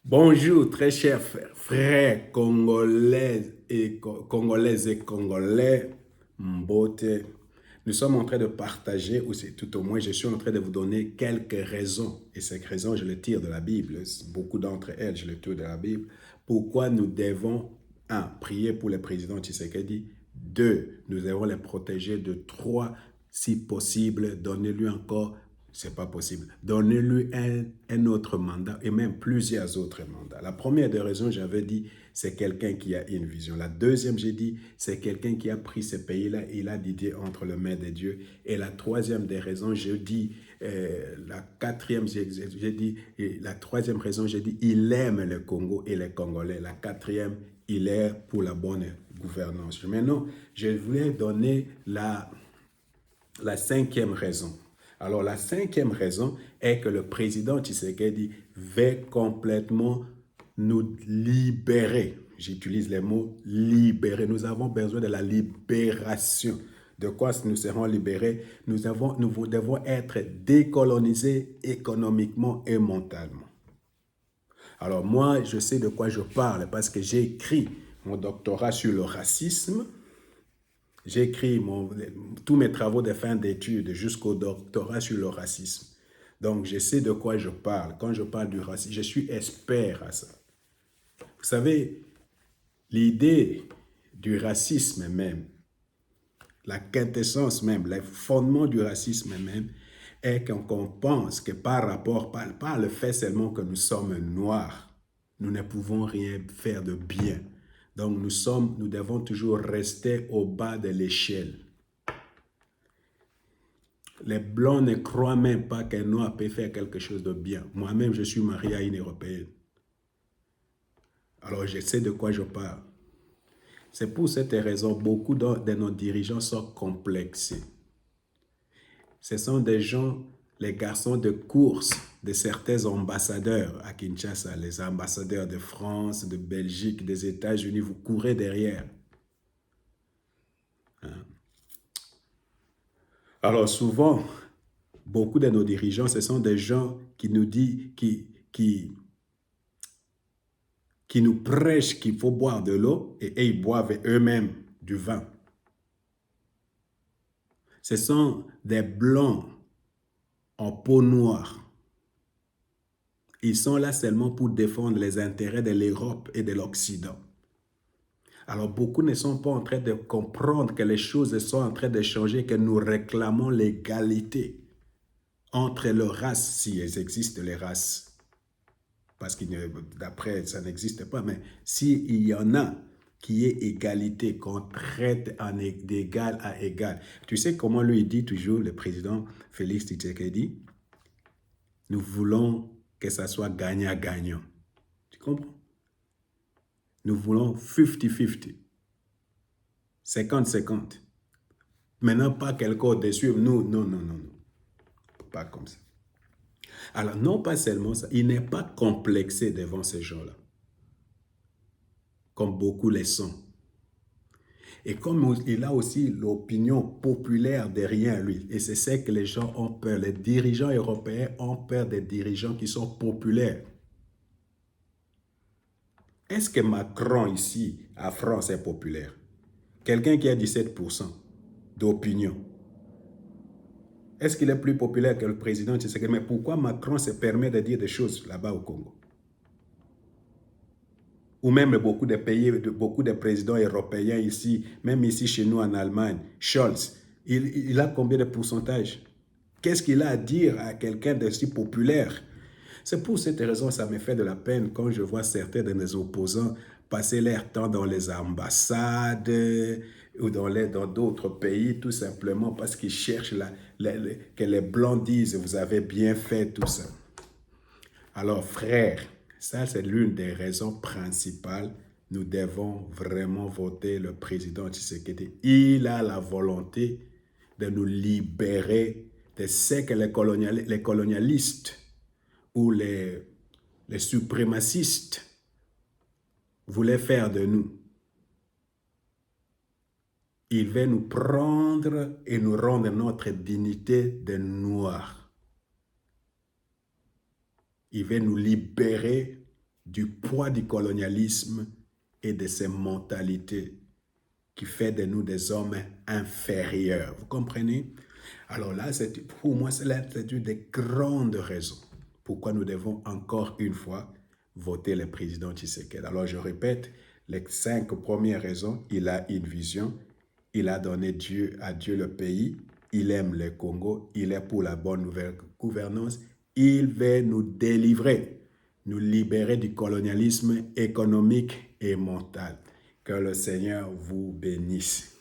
Bonjour, très chers frères congolaises et congolais, Mbote. Nous sommes en train de partager, ou c'est tout au moins, je suis en train de vous donner quelques raisons, et ces raisons, je les tire de la Bible, beaucoup d'entre elles, je les tire de la Bible, pourquoi nous devons, un, prier pour le président Tshisekedi, deux, nous devons les protéger de trois, si possible, donnez-lui encore c'est pas possible. Donnez-lui un autre mandat et même plusieurs autres mandats. La première des raisons, j'avais dit, c'est quelqu'un qui a une vision. La deuxième, j'ai dit, c'est quelqu'un qui a pris ce pays-là et l'a dédié entre les mains de Dieu. Et la troisième des raisons, je dis, la quatrième, j'ai dit, et la troisième raison, j'ai dit, il aime le Congo et les Congolais. La quatrième, il est pour la bonne gouvernance. Maintenant, je voulais donner la cinquième raison. Alors, la cinquième raison est que le président Tshisekedi veut complètement nous libérer. J'utilise les mots libérer. Nous avons besoin de la libération. De quoi nous serons libérés? Nous devons être décolonisés économiquement et mentalement. Alors, moi, je sais de quoi je parle parce que j'ai écrit mon doctorat sur le racisme. J'ai écrit tous mes travaux de fin d'études jusqu'au doctorat sur le racisme. Donc, je sais de quoi je parle. Quand je parle du racisme, je suis expert à ça. Vous savez, l'idée du racisme même, la quintessence même, le fondement du racisme même, est qu'on pense que par rapport, par le fait seulement que nous sommes noirs, nous ne pouvons rien faire de bien. Donc, nous devons toujours rester au bas de l'échelle. Les Blancs ne croient même pas qu'un Noir peut faire quelque chose de bien. Moi-même, je suis marié à une Européenne. Alors, je sais de quoi je parle. C'est pour cette raison, beaucoup de nos dirigeants sont complexés. Ce sont des gens, les garçons de course de certains ambassadeurs à Kinshasa, les ambassadeurs de France, de Belgique, des États-Unis, vous courez derrière. Alors souvent, beaucoup de nos dirigeants, ce sont des gens qui nous disent, qui nous prêchent qu'il faut boire de l'eau et ils boivent eux-mêmes du vin. Ce sont des blancs en peau noire. Ils sont là seulement pour défendre les intérêts de l'Europe et de l'Occident. Alors beaucoup ne sont pas en train de comprendre que les choses sont en train de changer, que nous réclamons l'égalité entre les races, si elles existent les races. Parce que d'après, ça n'existe pas, mais s'il y en a qui est égalité, qu'on traite d'égal à égal. Tu sais comment lui dit toujours, le président Félix Tshisekedi? Nous voulons que ça soit gagnant-gagnant. Tu comprends? Nous voulons 50-50. 50-50. Maintenant, pas quelqu'un au-dessus. Nous, non, non, non, non. Pas comme ça. Alors, non pas seulement ça, il n'est pas complexé devant ces gens-là, comme beaucoup les sont. Et comme il a aussi l'opinion populaire derrière lui, et c'est ça que les gens ont peur, les dirigeants européens ont peur des dirigeants qui sont populaires. Est-ce que Macron ici, à France, est populaire? Quelqu'un qui a 17% d'opinion. Est-ce qu'il est plus populaire que le président Tshisekedi? Mais pourquoi Macron se permet de dire des choses là-bas au Congo? Ou même beaucoup de pays, beaucoup de présidents européens ici, même ici chez nous en Allemagne, Scholz, il a combien de pourcentage? Qu'est-ce qu'il a à dire à quelqu'un de si populaire? C'est pour cette raison que ça me fait de la peine quand je vois certains de nos opposants passer leur temps dans les ambassades ou dans d'autres pays, tout simplement parce qu'ils cherchent que les Blancs disent « vous avez bien fait tout ça ». Alors frère, ça c'est l'une des raisons principales. Nous devons vraiment voter le président Tshisekedi. Il a la volonté de nous libérer de ce que les colonialistes ou les suprémacistes voulaient faire de nous. Il veut nous prendre et nous rendre notre dignité de noirs. Il veut nous libérer du poids du colonialisme et de ses mentalités qui fait de nous des hommes inférieurs. Vous comprenez? Alors là, pour moi, c'est une des grandes raisons pourquoi nous devons encore une fois voter le président Tshisekedi. Alors je répète, les 5 premières raisons: il a une vision, il a donné à Dieu le pays, il aime le Congo, il est pour la bonne nouvelle gouvernance, il veut nous délivrer, nous libérer du colonialisme économique et mental. Que le Seigneur vous bénisse.